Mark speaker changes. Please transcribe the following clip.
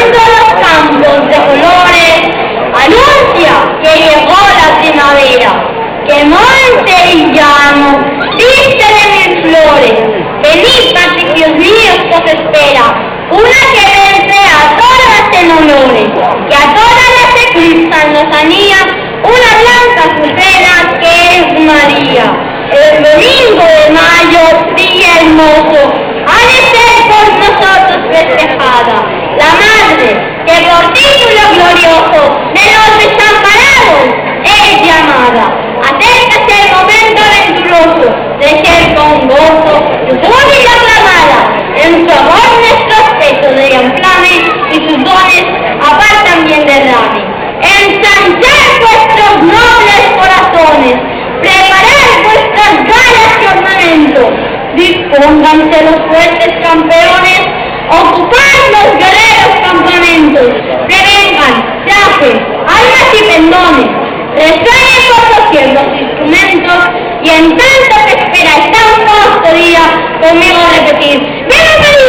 Speaker 1: iluminando los campos de colores, anuncia que llegó la primavera, que monte y llano viste de mil flores. Venid, patricios míos, que os espera, una que vence a todas en honores, que a todas las eclipsan lozanía, una blanca azucena que es María. El domingo de mayo, día hermoso, ha de ser por nosotros festejada, la madre que por título glorioso de los desamparados es llamada. Acércase el momento aventuroso de ser con gozo y júbilo aclamada. En su amor nuestros pechos de inflame y sus dones apartan bien derrame. Ensanchar vuestros nobles corazones, preparar vuestras galas y ornamentos, dispónganse los fuertes campeones, ocupar los guerreros campamentos, prevengan, trajes, armas y pendones, resuenen por doquier los instrumentos, y en tanto que espera esta un día, conmigo repetir, ¡Viva María!